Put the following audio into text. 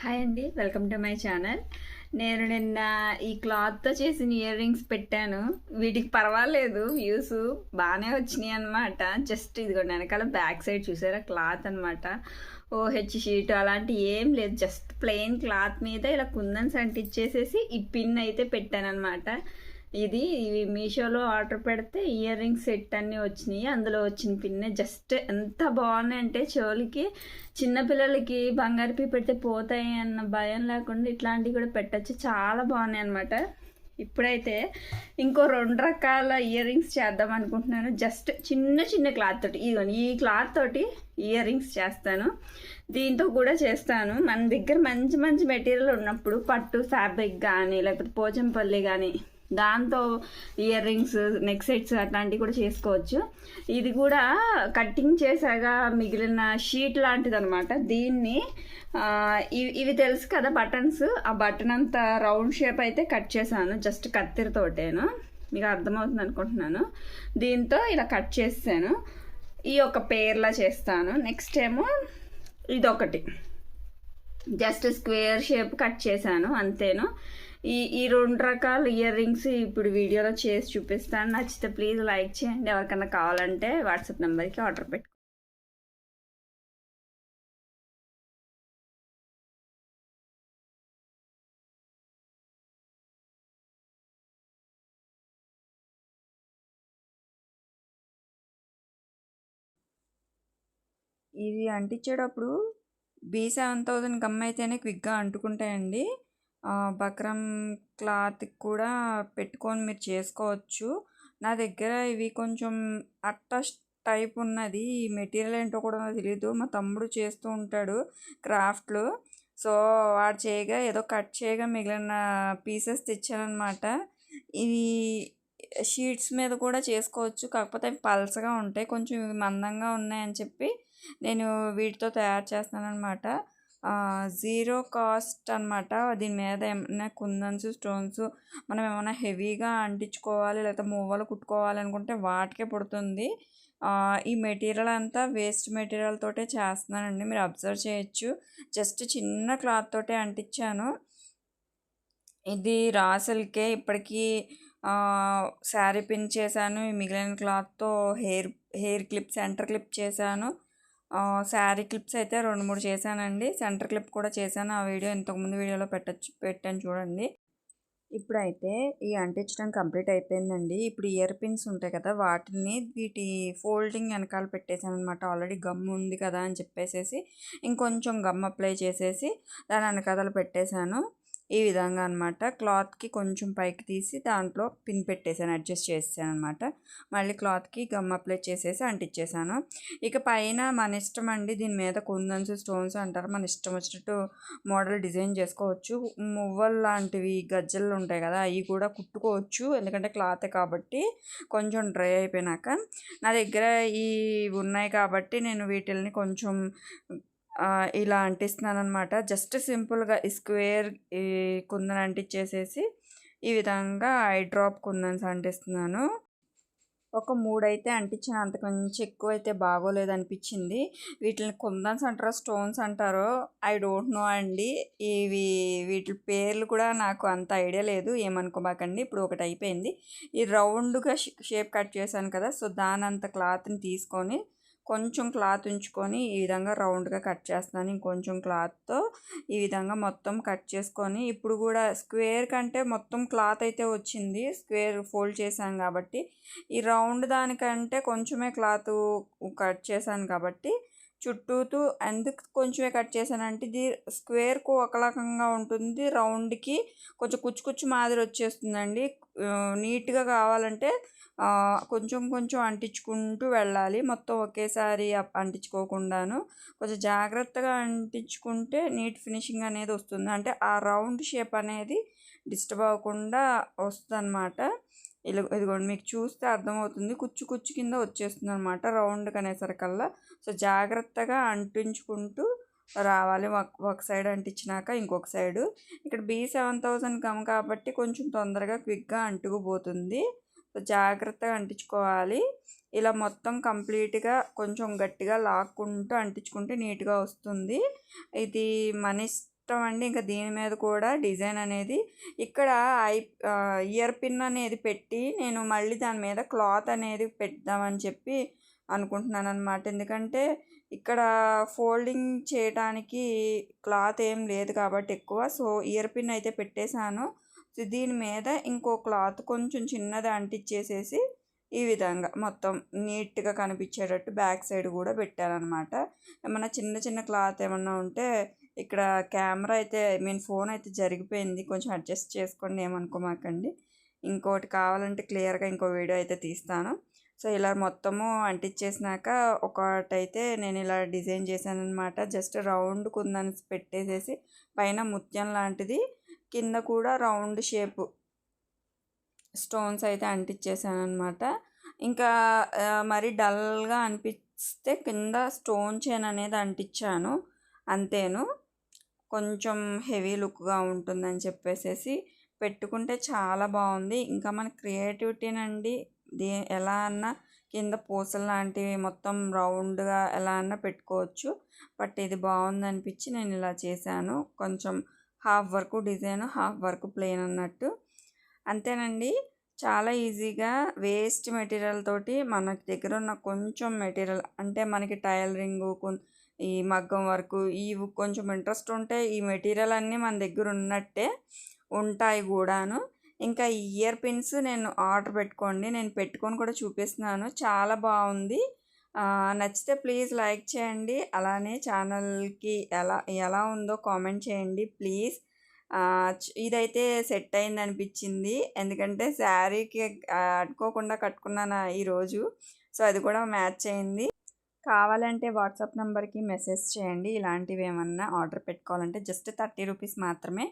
Hi అండి, welcome to my channel. నేను నిన్న ఈ క్లాత్తో చేసిన ఇయర్ రింగ్స్ పెట్టాను. వీటికి పర్వాలేదు, వ్యూస్ బాగానే వచ్చినాయి అనమాట. జస్ట్ ఇదిగోండి, వెనకాల బ్యాక్ సైడ్ చూసారా క్లాత్ అనమాట. ఓహెచ్ షీట్ అలాంటి ఏం లేదు, జస్ట్ ప్లెయిన్ క్లాత్ మీద ఇలా కుందన్స్ అంటించేసేసి ఈ పిన్ అయితే పెట్టాను అనమాట. ఇవి మీషోలో ఆర్డర్ పెడితే ఇయర్ రింగ్స్ సెట్ అన్నీ వచ్చినాయి. అందులో వచ్చిన పిన్నే జస్ట్ ఎంత బాగున్నాయి అంటే చెవులకి చిన్నపిల్లలకి బంగారు పీ పెడితే పోతాయి అన్న భయం లేకుండా ఇట్లాంటివి కూడా పెట్టచ్చు. చాలా బాగున్నాయి అనమాట. ఇప్పుడైతే ఇంకో 2 రకాల ఇయర్ రింగ్స్ చేద్దాం అనుకుంటున్నాను. జస్ట్ చిన్న చిన్న క్లాత్ తోటి, ఇదిగోండి ఈ క్లాత్ తోటి ఇయర్ రింగ్స్ చేస్తాను. దీంతో కూడా చేస్తాను. మన దగ్గర మంచి మంచి మెటీరియల్ ఉన్నప్పుడు పట్టు ఫ్యాబ్రిక్ కానీ లేకపోతే పోచంపల్లి కానీ దాంతో ఇయర్ రింగ్స్, నెక్ సెట్స్ అట్లాంటివి కూడా చేసుకోవచ్చు. ఇది కూడా కట్టింగ్ చేసాగా మిగిలిన షీట్ లాంటిది అనమాట. దీన్ని ఇవి తెలుసు కదా బటన్స్, ఆ బటన్ అంత రౌండ్ షేప్ అయితే కట్ చేశాను, జస్ట్ కత్తిరితోటేను. మీకు అర్థమవుతుంది అనుకుంటున్నాను. దీంతో ఇలా కట్ చేసాను. ఈ ఒక పేర్లా చేస్తాను. నెక్స్ట్ ఏమో ఇదొకటి జస్ట్ స్క్వేర్ షేప్ కట్ చేశాను, అంతేను. ఈ 2 రకాల ఇయర్ రింగ్స్ ఇప్పుడు వీడియోలో చేసి చూపిస్తాను. నచ్చితే ప్లీజ్ లైక్ చేయండి. ఎవరికైనా కావాలంటే వాట్సాప్ నెంబర్కి ఆర్డర్ పెట్టు. ఇది అంటించేటప్పుడు B7000 గమ్ అయితేనే క్విక్గా అంటుకుంటాయండి. బక్రం క్లాత్ కూడా పెట్టుకొని మీరు చేసుకోవచ్చు. నా దగ్గర ఇవి కొంచెం అట్ట టైప్ ఉన్నది. ఈ మెటీరియల్ ఏంటో కూడా తెలియదు. మా తమ్ముడు చేస్తూ ఉంటాడు క్రాఫ్ట్లు. సో వాడు చేయగా ఏదో కట్ చేయగా మిగిలిన పీసెస్ తెచ్చానమాట. ఇవి షీట్స్ మీద కూడా చేసుకోవచ్చు, కాకపోతే అవి పల్చగా ఉంటాయి, కొంచెం ఇవి మందంగా ఉన్నాయని చెప్పి నేను వీటితో తయారు చేస్తాను అనమాట. జీరో కాస్ట్ అనమాట. దీని మీద ఏమైనా కుందన్స్, స్టోన్స్ మనం ఏమైనా హెవీగా అంటించుకోవాలి లేకపోతే మువ్వలు కుట్టుకోవాలి అనుకుంటే వాటికే పుడుతుంది. ఈ మెటీరియల్ అంతా వేస్ట్ మెటీరియల్ తోటే చేస్తున్నానండి, మీరు అబ్జర్వ్ చేయొచ్చు. జస్ట్ చిన్న క్లాత్ తోటే అంటించాను. ఇది రాసల్కే ఇప్పటికీ శారీ పిన్ చేశాను. మిగిలిన క్లాత్తో హెయిర్ క్లిప్, సెంటర్ క్లిప్ చేశాను. శారీ క్లిప్స్ అయితే 2-3 చేశానండి. సెంటర్ క్లిప్ కూడా చేశాను. ఆ వీడియో ఇంతకుముందు వీడియోలో పెట్టాను చూడండి. ఇప్పుడైతే ఈ అంటించడం కంప్లీట్ అయిపోయిందండి. ఇప్పుడు ఇయర్ పిన్స్ ఉంటాయి కదా, వాటిని వీటి ఫోల్డింగ్ వెనకాల పెట్టేశాను అనమాట. ఆల్రెడీ గమ్ ఉంది కదా అని చెప్పేసి ఇంకొంచెం గమ్ అప్లై చేసేసి దాని వెనకాల పెట్టేశాను. ఈ విధంగా అనమాట. క్లాత్కి కొంచెం పైకి తీసి దాంట్లో పిన్ పెట్టేశాను, అడ్జస్ట్ చేసాను అనమాట. మళ్ళీ క్లాత్కి గమ్ అప్లై చేసేసి అంటించేసాను. ఇక పైన మన ఇష్టం అండి, దీని మీద కుందన్స్, స్టోన్స్ అంటారు, మన ఇష్టం వచ్చినట్టు మోడల్ డిజైన్ చేసుకోవచ్చు. మువ్వలు లాంటివి గజ్జలు ఉంటాయి కదా, అవి కూడా కుట్టుకోవచ్చు, ఎందుకంటే క్లాతే కాబట్టి. కొంచెం డ్రై అయిపోయినాక నా దగ్గర ఈ ఉన్నాయి కాబట్టి నేను వీటిల్ని కొంచెం ఇలా అంటిస్తున్నాను అనమాట. జస్ట్ సింపుల్గా ఈ స్క్వేర్ ఈ కుందన్ అంటించేసేసి ఈ విధంగా ఐ డ్రాప్ కుందన్స్ అంటిస్తున్నాను. ఒక 3 అయితే అంటించిన, అంతకుమించి ఎక్కువ అయితే బాగోలేదు అనిపించింది. వీటిని కుందన్స్ అంటారో స్టోన్స్ అంటారో ఐ డోంట్ నో అండి. వీటి పేర్లు కూడా నాకు అంత ఐడియా లేదు, ఏమనుకోబాకండి. ఇప్పుడు ఒకటి అయిపోయింది. ఈ రౌండ్గా షేప్ కట్ చేశాను కదా, సో దాని అంత క్లాత్ని తీసుకొని కొంచెం క్లాత్ ఉంచుకొని ఈ విధంగా రౌండ్గా కట్ చేస్తున్నాను. ఇంకొంచెం క్లాత్తో ఈ విధంగా మొత్తం కట్ చేసుకొని, ఇప్పుడు కూడా స్క్వేర్ కంటే మొత్తం క్లాత్ అయితే వచ్చింది, స్క్వేర్ ఫోల్డ్ చేశాను కాబట్టి. ఈ రౌండ్ దానికంటే కొంచెమే క్లాత్ కట్ చేశాను కాబట్టి చుట్టూతూ ఎందుకు కొంచెమే కట్ చేశానంటే ఇది స్క్వేర్కు ఒక రకంగా ఉంటుంది, రౌండ్కి కొంచెం కుచ్చు కుచ్చు మాదిరి వచ్చేస్తుందండి. నీట్గా కావాలంటే కొంచెం కొంచెం అంటించుకుంటూ వెళ్ళాలి, మొత్తం ఒకేసారి అంటించుకోకుండాను. కొంచెం జాగ్రత్తగా అంటించుకుంటే నీట్ ఫినిషింగ్ అనేది వస్తుంది, అంటే ఆ రౌండ్ షేప్ అనేది డిస్టర్బ్ అవ్వకుండా వస్తుంది అనమాట. ఇదిగోండి మీకు చూస్తే అర్థమవుతుంది, కుచ్చు కుచ్చు కింద వచ్చేస్తుంది అనమాట రౌండ్గా అనేసరికల్లా. సో జాగ్రత్తగా అంటించుకుంటూ రావాలి. ఒక సైడ్ అంటించినాక ఇంకొక సైడు. ఇక్కడ B7000 గమ్ కాబట్టి కొంచెం తొందరగా క్విక్గా అంటుకుపోతుంది. సో జాగ్రత్తగా అంటించుకోవాలి. ఇలా మొత్తం కంప్లీట్గా కొంచెం గట్టిగా లాక్కుంటూ అంటించుకుంటే నీట్గా వస్తుంది. ఇది మన ఇష్టం అండి. ఇంకా దీని మీద కూడా డిజైన్ అనేది ఇక్కడ ఇయర్ పిన్ అనేది పెట్టి నేను మళ్ళీ దాని మీద క్లాత్ అనేది పెడదామని చెప్పి అనుకుంటున్నాను అనమాట. ఎందుకంటే ఇక్కడ ఫోల్డింగ్ చేయడానికి క్లాత్ ఏం లేదు కాబట్టి ఎక్కువ. సో ఇయర్ పిన్ అయితే పెట్టేశాను. సో దీని మీద ఇంకో క్లాత్ కొంచెం చిన్నది అంటించేసేసి ఈ విధంగా మొత్తం నీట్గా కనిపించేటట్టు బ్యాక్ సైడ్ కూడా పెట్టానమాట. ఏమన్నా చిన్న చిన్న క్లాత్ ఏమన్నా ఉంటే ఇక్కడ కెమెరా అయితే ఫోన్ అయితే జరిగిపోయింది, కొంచెం అడ్జస్ట్ చేసుకోండి, ఏమనుకోమాకండి. ఇంకోటి కావాలంటే క్లియర్గా ఇంకో వీడియో అయితే తీస్తాను. సో ఇలా మొత్తము అంటించేసినాక ఒకటైతే నేను ఇలా డిజైన్ చేశాను అనమాట. జస్ట్ రౌండ్ కుందని పెట్టేసేసి పైన ముత్యం లాంటిది, కింద కూడా రౌండ్ షేపు స్టోన్స్ అయితే అంటించేసాను అనమాట. ఇంకా మరి డల్గా అనిపిస్తే కింద స్టోన్ చైన్ అనేది అంటించాను, అంతేను. కొంచెం హెవీ లుక్గా ఉంటుందని చెప్పేసేసి పెట్టుకుంటే చాలా బాగుంది. ఇంకా మన క్రియేటివిటీనండి, ఎలా అన్నా కింద పూసలు లాంటివి మొత్తం రౌండ్గా ఎలా అన్నా పెట్టుకోవచ్చు. బట్ ఇది బాగుంది అనిపించి నేను ఇలా చేశాను. కొంచెం హాఫ్ వరకు డిజైన్, హాఫ్ వరకు ప్లెయిన్ అన్నట్టు. అంతేనండి, చాలా ఈజీగా వేస్ట్ మెటీరియల్ తోటి మనకి దగ్గర ఉన్న కొంచెం మెటీరియల్, అంటే మనకి టైలరింగు, ఈ మగ్గం వరకు ఇవి కొంచెం ఇంట్రెస్ట్ ఉంటే ఈ మెటీరియల్ అన్నీ మన దగ్గర ఉన్నట్టే ఉంటాయి కూడాను. ఇంకా ఇయర్ పిన్స్ నేను ఆర్డర్ పెట్టుకోండి, నేను పెట్టుకొని కూడా చూపిస్తున్నాను, చాలా బాగుంది. నచ్చితే ప్లీజ్ లైక్ చేయండి. అలానే ఛానల్కి ఎలా ఉందో కామెంట్ చేయండి ప్లీజ్. ఇదైతే సెట్ అయింది అనిపించింది, ఎందుకంటే శారీకి అడుకోకుండా కట్టుకున్నాను ఈరోజు. సో అది కూడా మ్యాచ్ అయింది. కావాలంటే వాట్సాప్ నెంబర్కి మెసేజ్ చేయండి. ఇలాంటివి ఏమన్నా ఆర్డర్ పెట్టుకోవాలంటే జస్ట్ 30 రూపీస్ మాత్రమే.